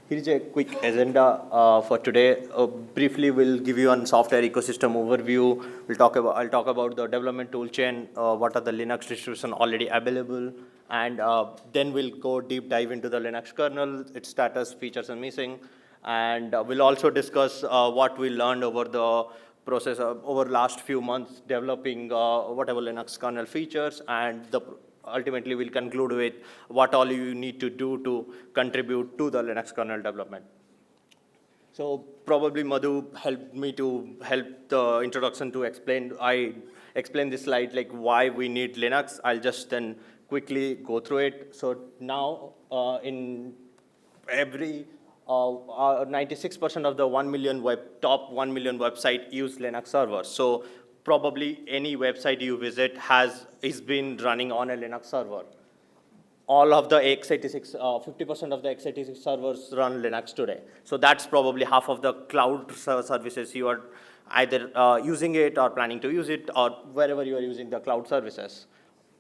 Here's a quick agenda for today. Briefly, we'll give you a software ecosystem overview. I'll talk about the development toolchain, what are the Linux distributions already available, and then we'll go deep dive into the Linux kernel, its status, features, and missing. And we'll also discuss what we learned over the process over last few months developing whatever Linux kernel features, and ultimately we'll conclude with what all you need to do to contribute to the Linux kernel development. So probably Madhu helped me to help the introduction to explain. I explained this slide like why we need Linux. I'll just then quickly go through it. So now in every 96% of the 1 million top 1 million website use Linux servers. So probably any website you visit is been running on a Linux server. All of the x86, 50% of the x86 servers run Linux today. So that's probably half of the cloud services you are either using it or planning to use it, or wherever you are using the cloud services.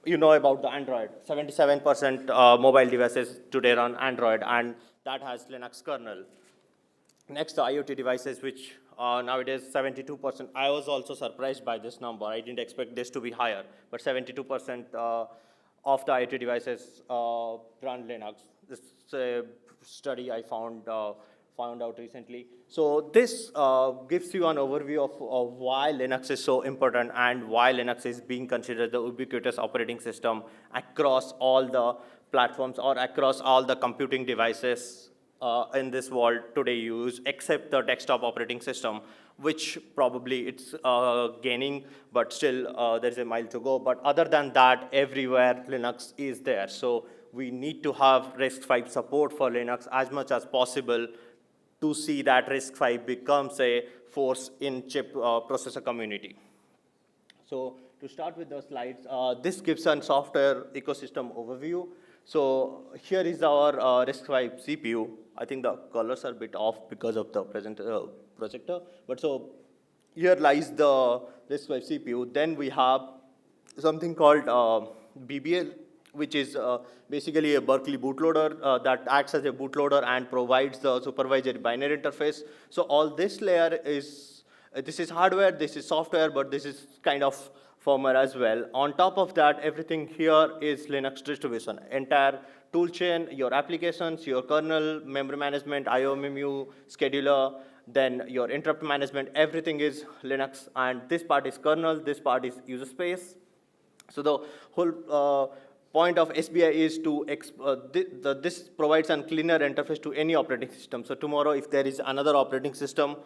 You know about the Android. 77% mobile devices today run Android, and that has Linux kernel. Next, the IoT devices, which nowadays 72%. I was also surprised by this number. I didn't expect this to be higher, but 72% of the IoT devices run Linux. This is a study I found out recently. So this gives you an overview of why Linux is so important and why Linux is being considered the ubiquitous operating system across all the platforms or across all the computing devices in this world today use, except the desktop operating system, which probably it's gaining, but still there's a mile to go. But other than that, everywhere Linux is there. So we need to have RISC-V support for Linux as much as possible to see that RISC-V becomes a force in chip processor community. So to start with the slides, this gives a software ecosystem overview. So here is our RISC-V CPU. I think the colors are a bit off because of the projector. But so here lies the RISC-V CPU. Then we have something called BBL, which is basically a Berkeley bootloader that acts as a bootloader and provides the supervisory binary interface. So all this layer is, this is hardware, this is software, but this is kind of firmware as well. On top of that, everything here is Linux distribution. Entire toolchain, your applications, your kernel, memory management, IOMMU, scheduler, then your interrupt management, everything is Linux. And this part is kernel, this part is user space. So the whole point of SBI is to, this provides a cleaner interface to any operating system. So tomorrow, if there is another operating system,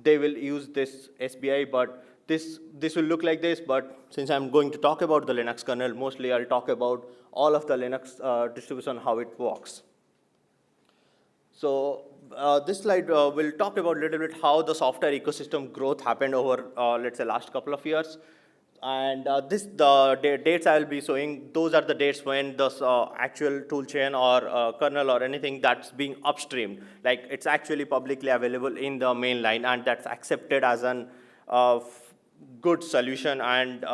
they will use this SBI, but this will look like this, but since I'm going to talk about the Linux kernel, mostly I'll talk about all of the Linux distribution, how it works. So this slide will talk about a little bit how the software ecosystem growth happened over, let's say, last couple of years. And the dates I will be showing, those are the dates when the actual toolchain or kernel or anything that's being upstreamed. Like it's actually publicly available in the main line, and that's accepted as an good solution and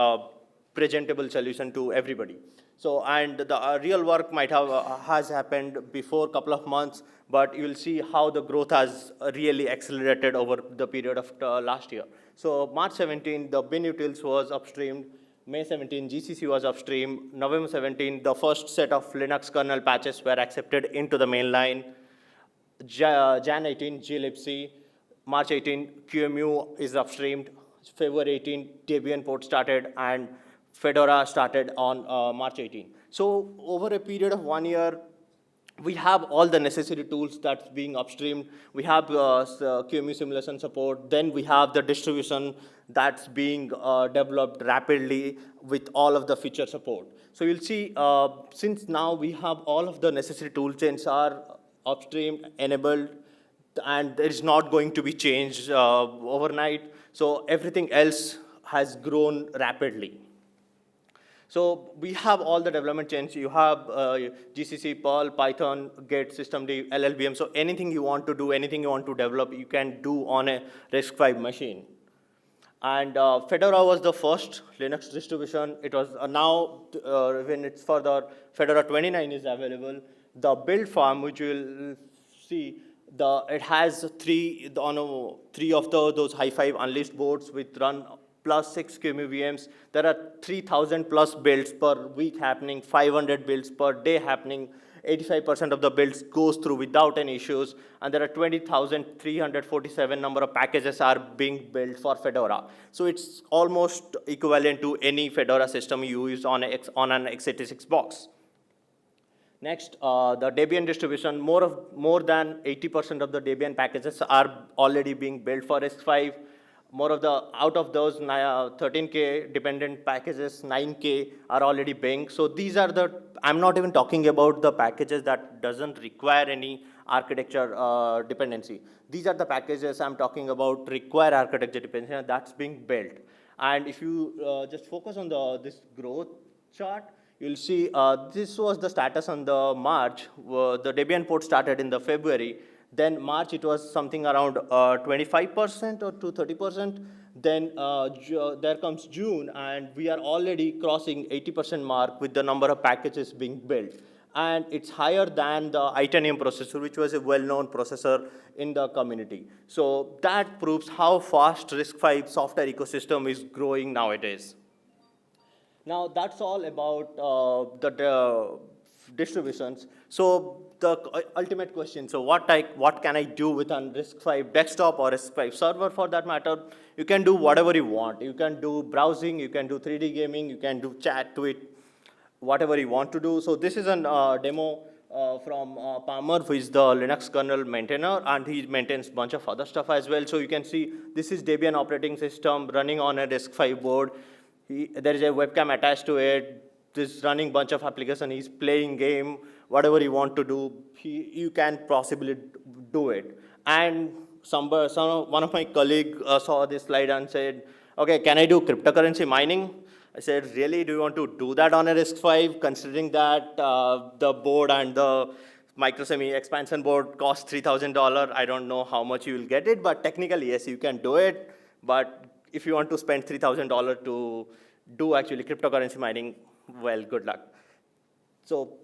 presentable solution to everybody. So, and the real work might have has happened before a couple of months, but you'll see how the growth has really accelerated over the period of last year. So March 17, the bin utils was upstreamed. May 17, GCC was upstreamed. November 17, the first set of Linux kernel patches were accepted into the mainline. Jan 18, glibc. March 18, QEMU is upstreamed. February 18, Debian port started, and Fedora started on March 18. So over a period of 1 year, we have all the necessary tools that's being upstreamed. We have QEMU simulation support. Then we have the distribution that's being developed rapidly with all of the feature support. So you'll see, since now we have all of the necessary tool chains are upstream, enabled, and there is not going to be changed overnight. So everything else has grown rapidly. So we have all the development chains. You have GCC, Perl, Python, Git, systemd, LLVM. So anything you want to do, anything you want to develop, you can do on a RISC-V machine. And Fedora was the first Linux distribution. It was now, when it's further, Fedora 29 is available. The build farm, which you will see, It has three of those high-five unleashed boards with run plus 6 QEMU VMs. There are 3,000 plus builds per week happening, 500 builds per day happening. 85% of the builds goes through without any issues, and there are 20,347 number of packages are being built for Fedora. So it's almost equivalent to any Fedora system you use on an x86 box. Next, the Debian distribution, more than 80% of the Debian packages are already being built for RISC-V. Out of those 13K dependent packages, 9K are already being. So these are I'm not even talking about the packages that doesn't require any architecture dependency. These are the packages I'm talking about require architecture dependency, and that's being built. And if you just focus on this growth chart, you'll see this was the status on the March. The Debian port started in the February. Then March, it was something around 25% or to 30%. Then there comes June, and we are already crossing 80% mark with the number of packages being built. And it's higher than the Itanium processor, which was a well-known processor in the community. So that proves how fast RISC-V software ecosystem is growing nowadays. Now, that's all about the distributions. So the ultimate question, so what can I do with a RISC-V desktop or RISC-V server for that matter? You can do whatever you want. You can do browsing, you can do 3D gaming, you can do chat to it, whatever you want to do. So this is a demo from Palmer, who is the Linux kernel maintainer, and he maintains a bunch of other stuff as well. So you can see this is Debian operating system running on a RISC-V board. There is a webcam attached to it. This running bunch of application. He's playing game. Whatever you want to do, you can possibly do it. And one of my colleagues saw this slide and said, "Okay, can I do cryptocurrency mining?" I said, "Really? Do you want to do that on a RISC-V? Considering that the board and the microsemi expansion board cost $3,000. I don't know how much you will get it, but technically, yes, you can do it. But if you want to spend $3,000 to do actually cryptocurrency mining, well, good luck." So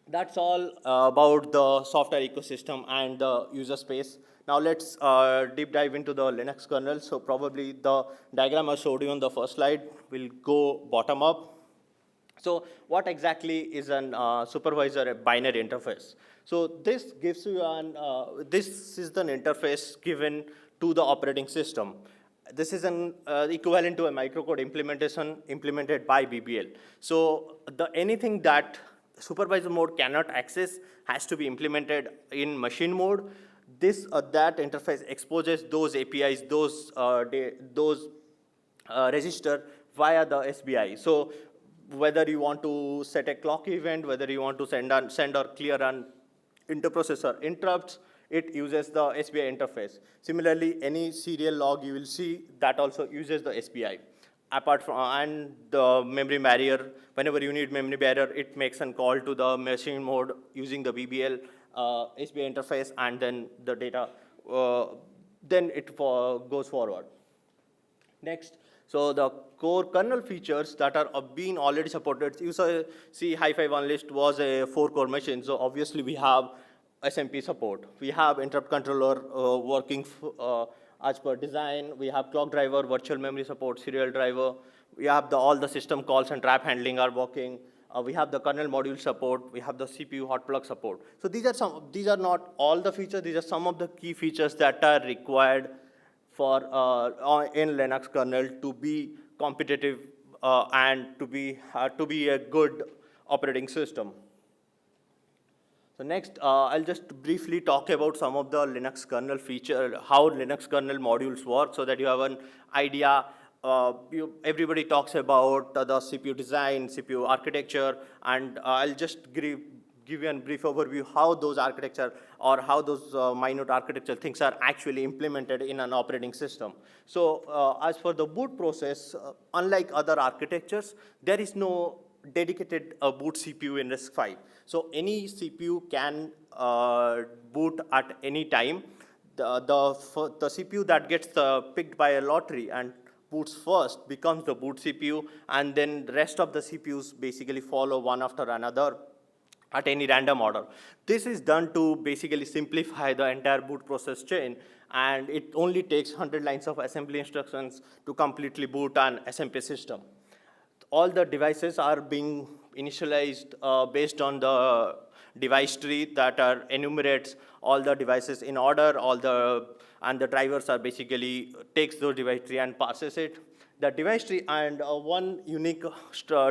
that's all about the software ecosystem and the user space. Now let's deep dive into the Linux kernel. So probably the diagram I showed you on the first slide will go bottom up. So what exactly is a supervisor, a binary interface? So this gives you this is the interface given to the operating system. This is an equivalent to a microcode implementation implemented by BBL. So anything that supervisor mode cannot access has to be implemented in machine mode. That interface exposes those APIs, those register via the SBI. So whether you want to set a clock event, whether you want to send or clear an interprocessor interrupts, it uses the SBI interface. Similarly, any serial log you will see that also uses the SBI. Apart from and the memory barrier, whenever you need memory barrier, it makes a call to the machine mode using the BBL SBI interface, and then the data, then it goes forward. Next, so the core kernel features that are being already supported. You see Hi5 Unleashed was a 4-core machine, so obviously we have SMP support. We have interrupt controller working as per design. We have clock driver, virtual memory support, serial driver. We have all the system calls and trap handling are working. We have the kernel module support. We have the CPU hot plug support. So these are not all the features. These are some of the key features that are required for in Linux kernel to be competitive and to be a good operating system. So next, I'll just briefly talk about some of the Linux kernel feature, how Linux kernel modules work, so that you have an idea. Everybody talks about the CPU design, CPU architecture, and I'll just give you a brief overview how those architecture or how those minute architectural things are actually implemented in an operating system. So as for the boot process, unlike other architectures, there is no dedicated boot CPU in RISC-V. So any CPU can boot at any time. The CPU that gets picked by a lottery and boots first becomes the boot CPU, and then the rest of the CPUs basically follow one after another at any random order. This is done to basically simplify the entire boot process chain, and it only takes 100 lines of assembly instructions to completely boot an SMP system. All the devices are being initialized based on the device tree that enumerates all the devices in order, and the drivers are basically takes those device tree and passes it. The device tree, and one unique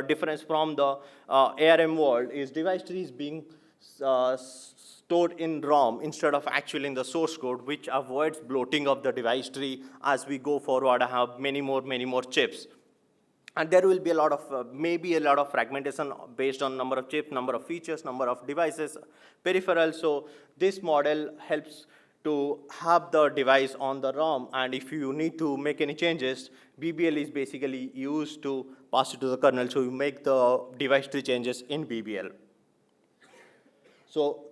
difference from the ARM world is device tree is being stored in ROM instead of actually in the source code, which avoids bloating of the device tree as we go forward and have many more chips. And there will be a lot of, maybe a lot of fragmentation based on number of chips, number of features, number of devices, peripherals. So this model helps to have the device on the ROM, and if you need to make any changes, BBL is basically used to pass it to the kernel, so you make the device tree changes in BBL. So,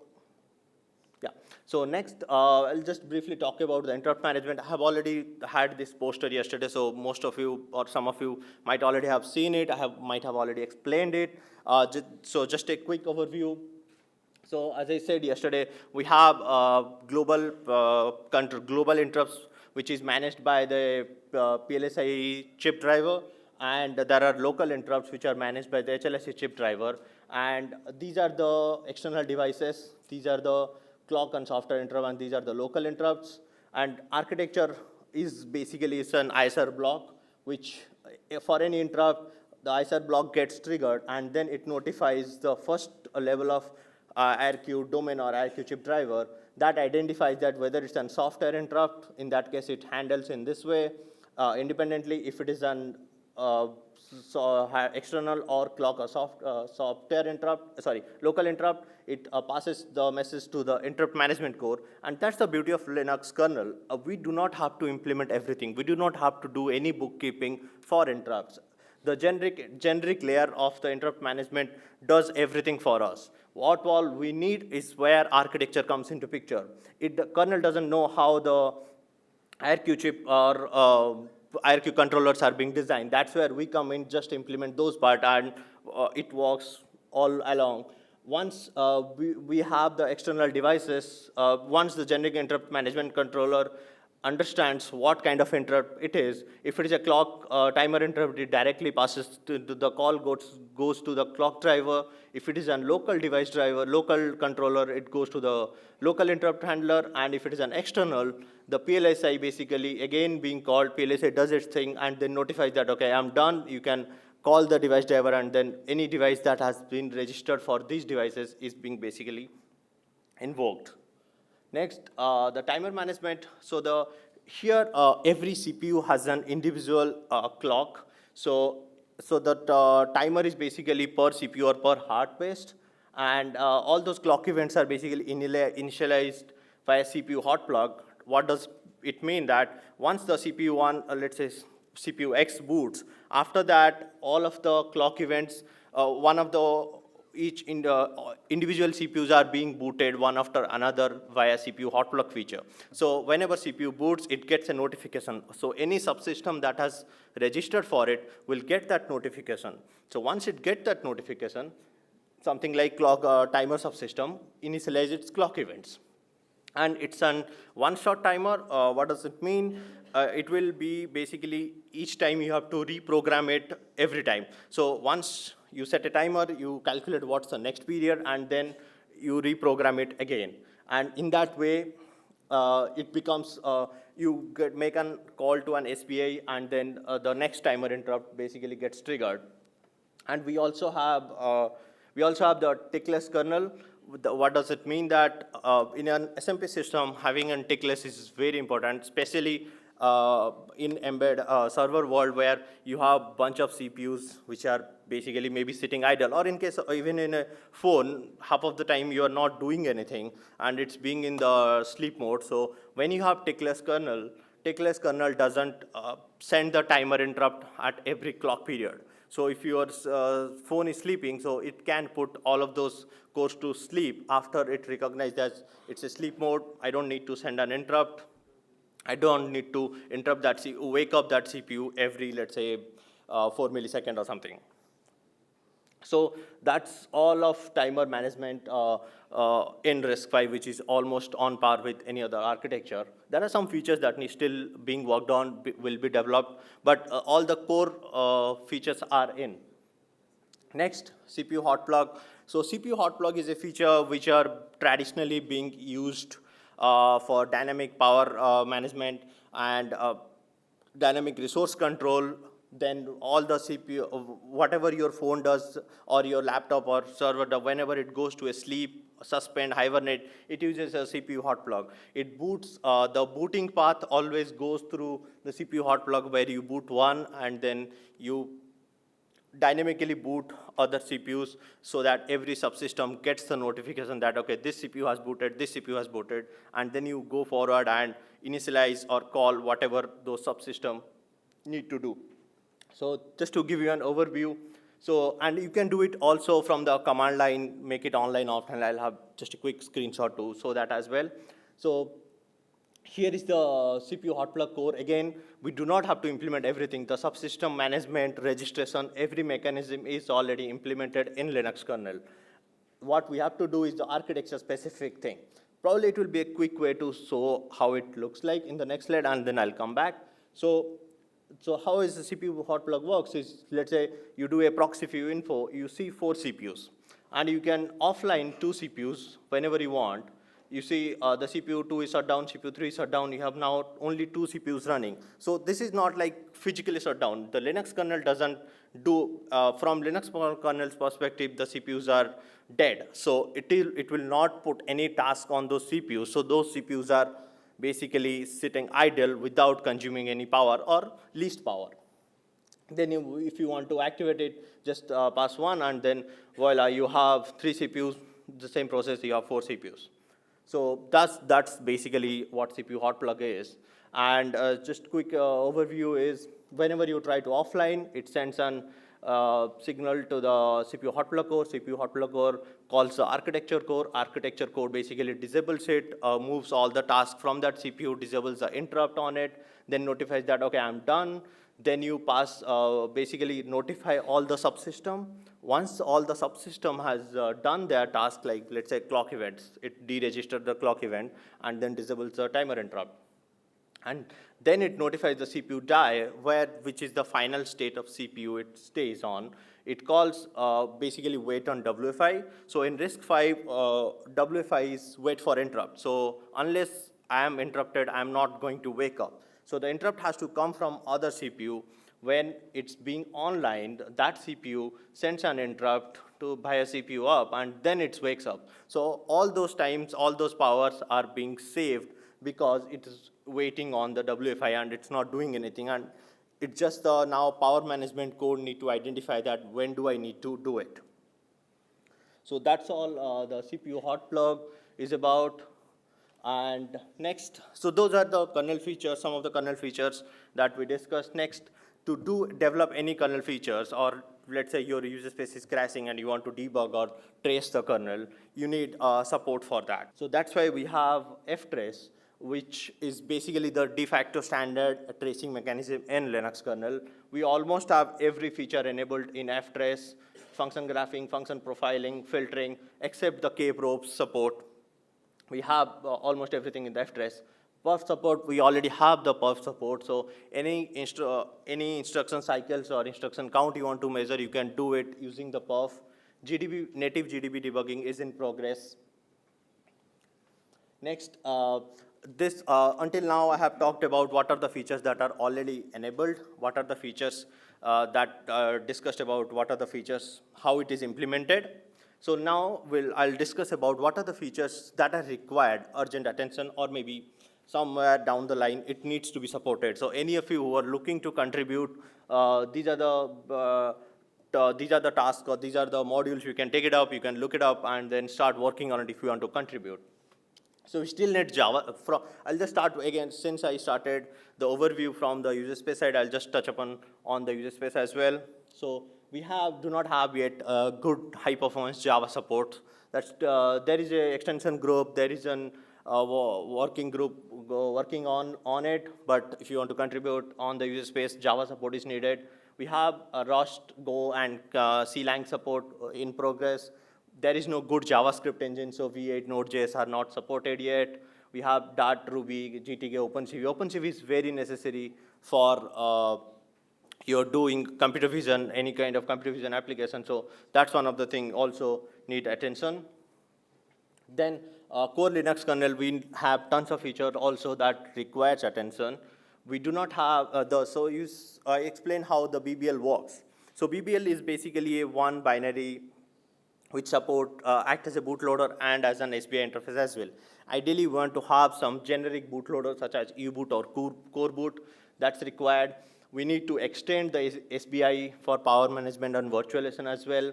yeah. So next, I'll just briefly talk about the interrupt management. I have already had this poster yesterday, so most of you or some of you might already have seen it. Might have already explained it. So just a quick overview. So as I said yesterday, we have global interrupts, which is managed by the PLSI chip driver, and there are local interrupts which are managed by the HLSI chip driver. And these are the external devices. These are the clock and software interrupt, and these are the local interrupts. And architecture is basically it's an ISR block, which for any interrupt, the ISR block gets triggered, and then it notifies the first level of IRQ domain or IRQ chip driver that identifies that whether it's a software interrupt. In that case, it handles in this way independently. If it is an external or clock or software interrupt, local interrupt, it passes the message to the interrupt management core. And that's the beauty of Linux kernel. We do not have to implement everything. We do not have to do any bookkeeping for interrupts. The generic layer of the interrupt management does everything for us. What all we need is where architecture comes into picture. The kernel doesn't know how the IRQ chip or IRQ controllers are being designed. That's where we come in, just implement those parts, and it works all along. Once we have the external devices, once the generic interrupt management controller understands what kind of interrupt it is. If it is a clock timer interrupt, it directly passes to the call goes to the clock driver. If it is a local device driver, local controller, it goes to the local interrupt handler. And if it is an external, the PLSI basically, again being called, PLSI does its thing and then notifies that, okay, I'm done. You can call the device driver, and then any device that has been registered for these devices is being basically invoked. Next, the timer management. So here every CPU has an individual clock. So that timer is basically per CPU or per heart based, and all those clock events are basically initialized via CPU hot plug. What does it mean? That once the CPU one, let's say CPU X boots, after that all of the clock events, each individual CPUs are being booted one after another via CPU hot plug feature. So whenever CPU boots, it gets a notification. So any subsystem that has registered for it will get that notification. So once it gets that notification, something like clock timer subsystem initializes its clock events. And it's an one-shot timer. What does it mean? It will be basically each time you have to reprogram it every time. So once you set a timer, you calculate what's the next period, and then you reprogram it again. And in that way, it becomes, make a call to an SPI, and then the next timer interrupt basically gets triggered. And we also have the tickless kernel. What does it mean? That in an SMP system, having a tickless is very important, especially in embed server world where you have a bunch of CPUs which are basically maybe sitting idle, or in case even in a phone, half of the time you are not doing anything and it's being in the sleep mode. So when you have tickless kernel doesn't send the timer interrupt at every clock period. So if your phone is sleeping, so it can put all of those cores to sleep after it recognizes that it's a sleep mode. I don't need to send an interrupt. I don't need to interrupt that wake up that CPU every, let's say, 4 milliseconds or something. So that's all of timer management in RISC-V, which is almost on par with any other architecture. There are some features that need still being worked on, will be developed, but all the core features are in. Next, CPU hot plug. So CPU hot plug is a feature which are traditionally being used for dynamic power management and dynamic resource control. Then all the CPU, whatever your phone does or your laptop or server, whenever it goes to a sleep, suspend, hibernate, it uses a CPU hot plug. It boots, the booting path always goes through the CPU hot plug, where you boot one and then you dynamically boot other CPUs, so that every subsystem gets the notification that, okay, this CPU has booted, this CPU has booted, and then you go forward and initialize or call whatever those subsystem need to do. So just to give you an overview, so, and you can do it also from the command line, make it online, offline. I'll have just a quick screenshot to show that as well. So here is the CPU hot plug core. Again, we do not have to implement everything. The subsystem management, registration, every mechanism is already implemented in Linux kernel. What we have to do is the architecture specific thing. Probably it will be a quick way to show how it looks like in the next slide, and then I'll come back. So how is the CPU hot plug works is, let's say you do a proxy view info, you see 4 CPUs, and you can offline 2 CPUs whenever you want. You see the CPU 2 is shut down, CPU 3 is shut down, you have now only 2 CPUs running. So this is not like physically shut down. The Linux kernel doesn't do, from Linux kernel's perspective, the CPUs are dead. So it will not put any task on those CPUs. So those CPUs are basically sitting idle without consuming any power or least power. Then if you want to activate it, just pass 1, and then voila, you have 3 CPUs, the same process, you have 4 CPUs. So that's basically what CPU hot plug is. And just quick overview is, whenever you try to offline, it sends an signal to the CPU hot plug core. CPU hot plug core calls the architecture core. Architecture core basically disables it, moves all the tasks from that CPU, disables the interrupt on it, then notifies that, okay, I'm done. Then you pass, basically notify all the subsystem. Once all the subsystem has done their task, like let's say clock events, it deregisters the clock event and then disables the timer interrupt. And then it notifies the CPU die, which is the final state of CPU it stays on. It calls basically wait on WFI. So in RISC-V, WFI is wait for interrupt. So unless I am interrupted, I'm not going to wake up. So the interrupt has to come from other CPU. When it's being online, that CPU sends an interrupt to buy a CPU up, and then it wakes up. So all those times, all those powers are being saved because it is waiting on the WFI and it's not doing anything. And it's just the now power management code need to identify that when do I need to do it. So that's all the CPU hot plug is about. And next, so those are the kernel features, some of the kernel features that we discussed. Next, to develop any kernel features, or let's say your user space is crashing and you want to debug or trace the kernel, you need support for that. So that's why we have ftrace, which is basically the de facto standard tracing mechanism in Linux kernel. We almost have every feature enabled in ftrace: function graphing, function profiling, filtering, except the kprobes support. We have almost everything in the ftrace. Perf support, we already have the perf support. So any instruction cycles or instruction count you want to measure, you can do it using the perf. Native GDB debugging is in progress. Next, until now I have talked about what are the features that are already enabled, what are the features that are discussed about, what are the features, how it is implemented. So now I'll discuss about what are the features that are required, urgent attention, or maybe somewhere down the line it needs to be supported. So any of you who are looking to contribute, these are the tasks, or these are the modules. You can take it up, you can look it up, and then start working on it if you want to contribute. So we still need Java. I'll just start again, since I started the overview from the user space side, I'll just touch upon on the user space as well. So we do not have yet good high performance Java support. There is an extension group, there is an working group working on it, but if you want to contribute on the user space, Java support is needed. We have Rust, Go, and C-Lang support in progress. There is no good JavaScript engine, so V8, Node.js are not supported yet. We have Dart, Ruby, GTK, OpenCV. OpenCV is very necessary for you're doing computer vision, any kind of computer vision application. So that's one of the things also need attention. Then core Linux kernel, we have tons of features also that requires attention. We do not have I explain how the BBL works. So BBL is basically a one binary which support act as a bootloader and as an SBI interface as well. Ideally, we want to have some generic bootloader such as U-boot or core boot that's required. We need to extend the SBI for power management and virtualization as well.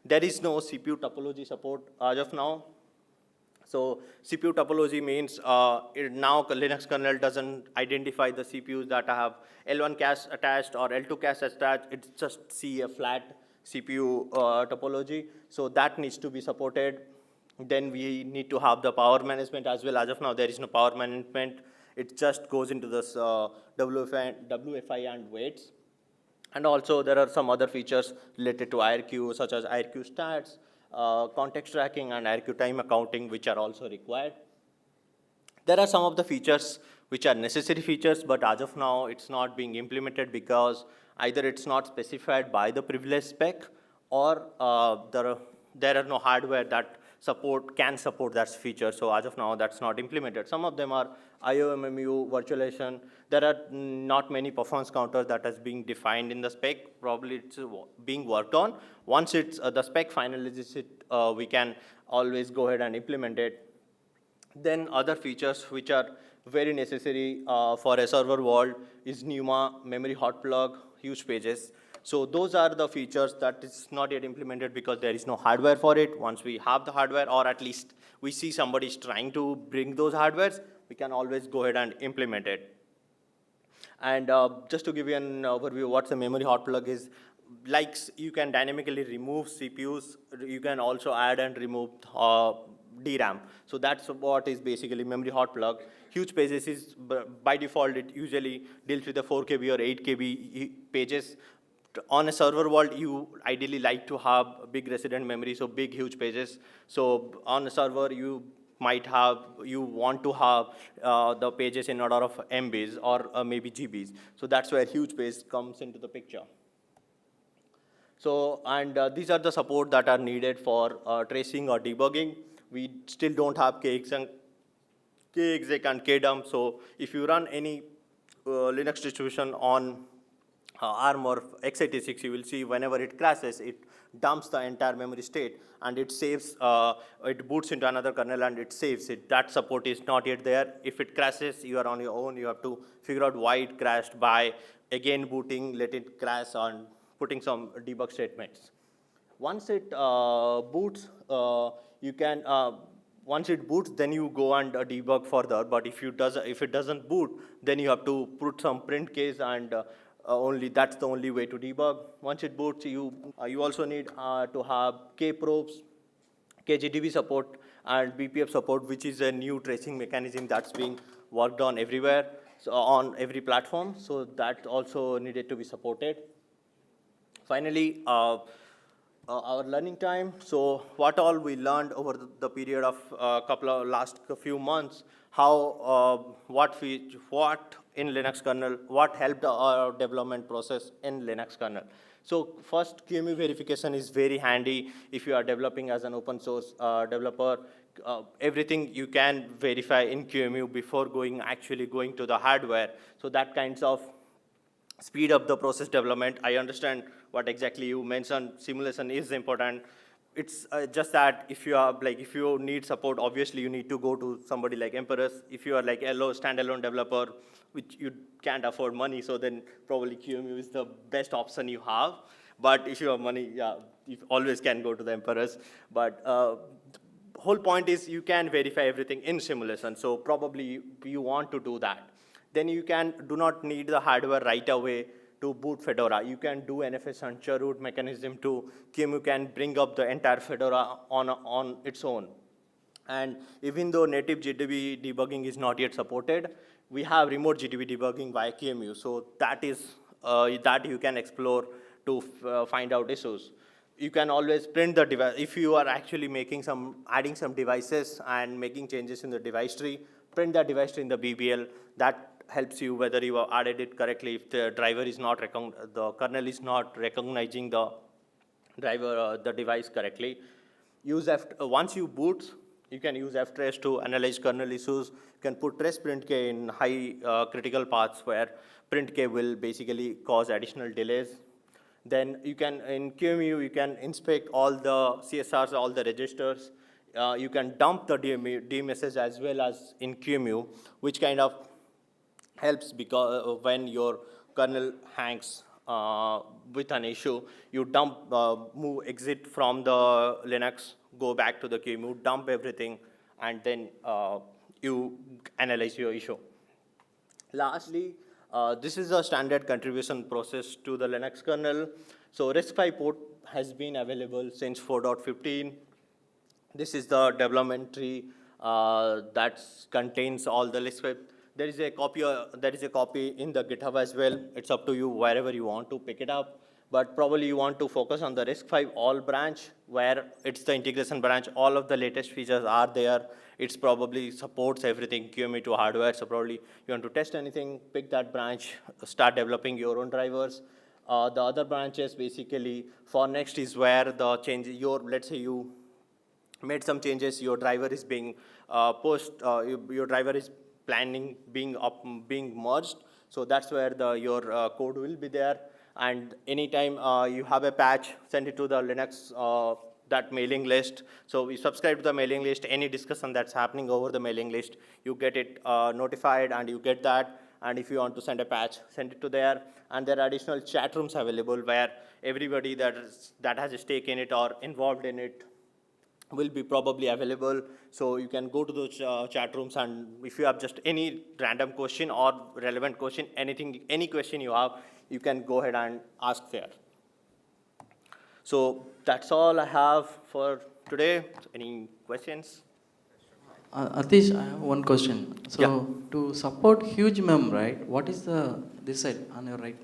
There is no CPU topology support as of now. So CPU topology means now Linux kernel doesn't identify the CPUs that have L1 cache attached or L2 cache attached. It just see a flat CPU topology. So that needs to be supported. Then we need to have the power management as well. As of now, there is no power management. It just goes into this WFI and weights. And also there are some other features related to IRQ, such as IRQ stats, context tracking, and IRQ time accounting, which are also required. There are some of the features which are necessary features, but as of now, it's not being implemented because either it's not specified by the privilege spec, or there are no hardware that can support that feature. So as of now, that's not implemented. Some of them are IOMMU, virtualization. There are not many performance counters that is being defined in the spec. Probably it's being worked on. Once it's the spec finalizes it, we can always go ahead and implement it. Then other features which are very necessary for a server world is NUMA, memory hot plug, huge pages. So those are the features that is not yet implemented because there is no hardware for it. Once we have the hardware, or at least we see somebody is trying to bring those hardwares, we can always go ahead and implement it. And just to give you an overview, what the memory hot plug is, like you can dynamically remove CPUs, you can also add and remove DRAM. So that's what is basically memory hot plug. Huge pages is, by default, it usually deals with the 4 KB or 8 KB pages. On a server world, you ideally like to have big resident memory, so big, huge pages. So on a server, you want to have the pages in order of MBs or maybe GBs. So that's where huge page comes into the picture. So, and these are the support that are needed for tracing or debugging. We still don't have KExec and KDump. So if you run any Linux distribution on ARM or x86, you will see whenever it crashes, it dumps the entire memory state and it saves, it boots into another kernel and it saves it. That support is not yet there. If it crashes, you are on your own. You have to figure out why it crashed by again booting, let it crash, and putting some debug statements. Once it boots, once it boots, then you go and debug further. But if it doesn't boot, then you have to put some print case, and that's the only way to debug. Once it boots, you also need to have kprobes, KGDB support, and BPF support, which is a new tracing mechanism that's being worked on everywhere, so on every platform. So that also needed to be supported. Finally, our learning time. So what all we learned over the period of last few months, how what in Linux kernel, what helped our development process in Linux kernel. So first, QEMU verification is very handy if you are developing as an open source developer. Everything you can verify in QEMU before actually going to the hardware. So that kinds of speed up the process development. I understand what exactly you mentioned. Simulation is important. It's just that if you need support, obviously you need to go to somebody like Empress. If you are like a standalone developer, which you can't afford money, so then probably QEMU is the best option you have. But if you have money, yeah, you always can go to the Empress. But the whole point is you can verify everything in simulation. So probably you want to do that. Then you do not need the hardware right away to boot Fedora. You can do NFS and chroot mechanism to QEMU can bring up the entire Fedora on its own. And even though native GDB debugging is not yet supported, we have remote GDB debugging via QEMU. So that is that you can explore to find out issues. You can always print the device. If you are actually adding some devices and making changes in the device tree, print that device tree in the BBL. That helps you whether you have added it correctly. If the driver is not, the kernel is not recognizing the driver, the device correctly. Once you boot, you can use ftrace to analyze kernel issues. You can put trace print k in high critical paths where print k will basically cause additional delays. Then you can, in QEMU, you can inspect all the CSRs, all the registers. You can dump the DMSs as well as in QEMU, which kind of helps because when your kernel hangs with an issue, you dump, exit from the Linux, go back to the QEMU, dump everything, and then you analyze your issue. Lastly, this is a standard contribution process to the Linux kernel. So RISC-V port has been available since 4.15. This is the development tree that contains all the RISC-V. There is a copy in the GitHub as well. It's up to you wherever you want to pick it up. But probably you want to focus on the RISC-V all branch, where it's the integration branch. All of the latest features are there. It's probably supports everything QEMU to hardware. So probably you want to test anything, pick that branch, start developing your own drivers. The other branches basically for next is where the change let's say you made some changes, your driver is being your driver is planning being merged. So that's where your code will be there. And anytime you have a patch, send it to the Linux, that mailing list. So we subscribe to the mailing list. Any discussion that's happening over the mailing list, you get it notified and you get that. And if you want to send a patch, send it to there. And there are additional chat rooms available where everybody that has a stake in it or involved in it will be probably available. So you can go to those chat rooms, and if you have just any random question or relevant question, any question you have, you can go ahead and ask there. So that's all I have for today. Any questions? Atish, I have one question. So yeah. To support huge mem, right? What is this side on your right?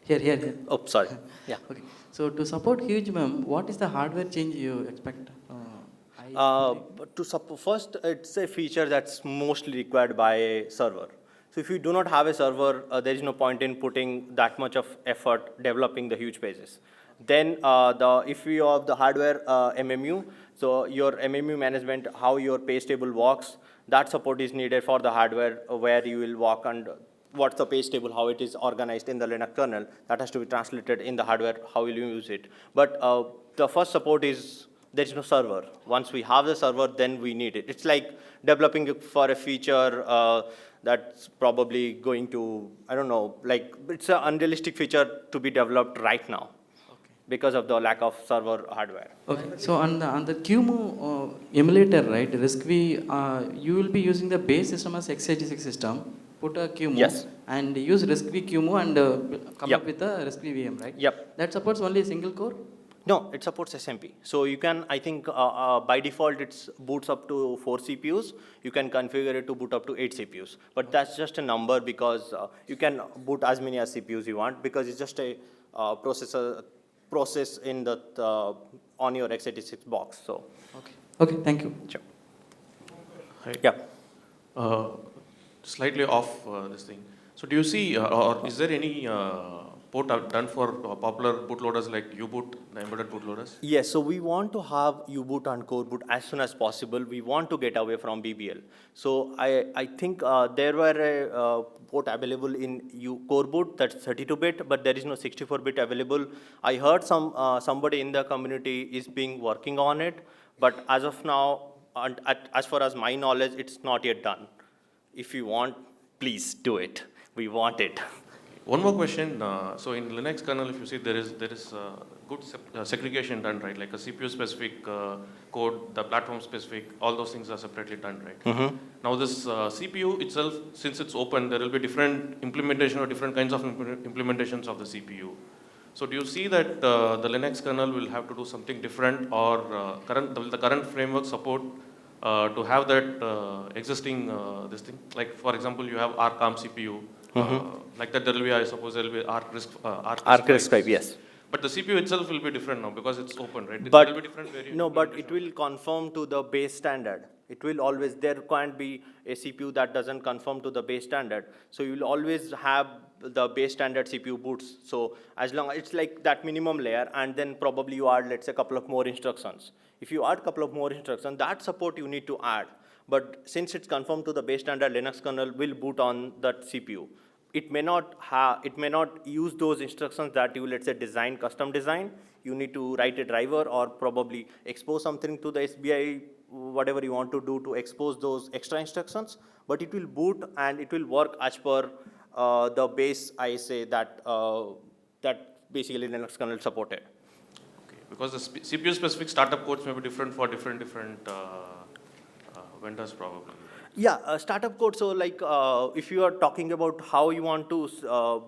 Here. Oh, sorry. Yeah. Okay. So to support huge mem, what is the hardware change you expect? First, it's a feature that's mostly required by a server. So if you do not have a server, there is no point in putting that much of effort developing the huge pages. Then if you have the hardware MMU, so your MMU management, how your page table works, that support is needed for the hardware where you will walk and what's the page table, how it is organized in the Linux kernel. That has to be translated in the hardware, how will you use it. But the first support is, there is no server. Once we have the server, then we need it. It's like developing for a feature that's probably going to, I don't know, like it's an unrealistic feature to be developed right now because of the lack of server hardware. Okay, so on the QEMU emulator, right, RISC-V, you will be using the base system as x86 system, put a QEMU, yes, and use RISC-V QEMU and come up with a RISC-V VM, right? Yep. That supports only a single core? No, it supports SMP. So you can, I think by default, it boots up to 4 CPUs. You can configure it to boot up to 8 CPUs. But that's just a number because you can boot as many as CPUs you want because it's just a process in the on your x86 box. So. Okay, thank you. Sure. Hi. Yeah. Slightly off this thing. So do you see, or is there any port done for popular bootloaders like U-boot, the embedded bootloaders? Yes, so we want to have U-boot and core boot as soon as possible. We want to get away from BBL. So I think there were a port available in core boot that's 32-bit, but there is no 64-bit available. I heard somebody in the community is working on it, but as of now, and as far as my knowledge, it's not yet done. If you want, please do it. We want it. One more question. So in Linux kernel, if you see, there is good segregation done, right? Like a CPU-specific code, the platform-specific, all those things are separately done, right? Mm-hmm. Now this CPU itself, since it's open, there will be different implementation or different kinds of implementations of the CPU. So do you see that the Linux kernel will have to do something different, or will the current framework support to have that existing this thing? Like for example, you have ARM CPU. Like that, there will be, I suppose, there will be RISC-V, yes. But the CPU itself will be different now because it's open, right? But there will be different no, but it implementation. will conform to the base standard. It will always, there can't be a CPU that doesn't conform to the base standard. So you will always have the base standard CPU boots. So as long, it's like that minimum layer, and then probably you add, let's say, a couple of more instructions. If you add a couple of more instructions, that support you need to add. But since it's conformed to the base standard, Linux kernel will boot on that CPU. It may not use those instructions that you, let's say, design, custom design. You need to write a driver or probably expose something to the SBI, whatever you want to do to expose those extra instructions. But it will boot and it will work as per the base ISA that basically Linux kernel supported. Okay. Because the CPU specific startup codes may be different for different vendors probably. Yeah, startup code. So like if you are talking about how you want to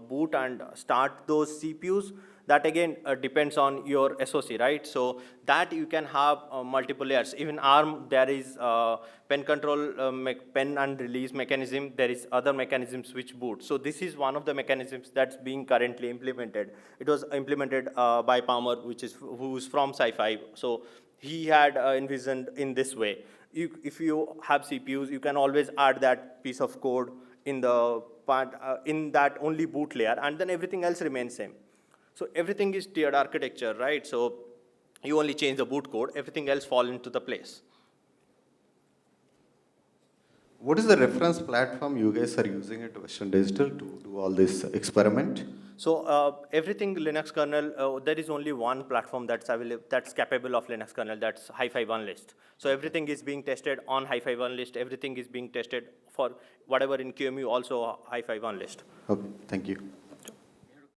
boot and start those CPUs, that again depends on your SoC, right? So that you can have multiple layers. Even ARM, there is pen control, pen and release mechanism. There is other mechanisms which boot. So this is one of the mechanisms that's being currently implemented. It was implemented by Palmer, who's from Sci-Fi. So he had envisioned in this way. If you have CPUs, you can always add that piece of code in the part, in that only boot layer, and then everything else remains same. So everything is tiered architecture, right? So you only change the boot code, everything else fall into the place. What is the reference platform you guys are using at Western Digital to do all this experiment? So everything Linux kernel, there is only one platform that's available, that's capable of Linux kernel, that's Hi-Fi OneList. So everything is being tested on Hi-Fi OneList, everything is being tested for whatever in QEMU also Hi-Fi OneList. Okay, thank you.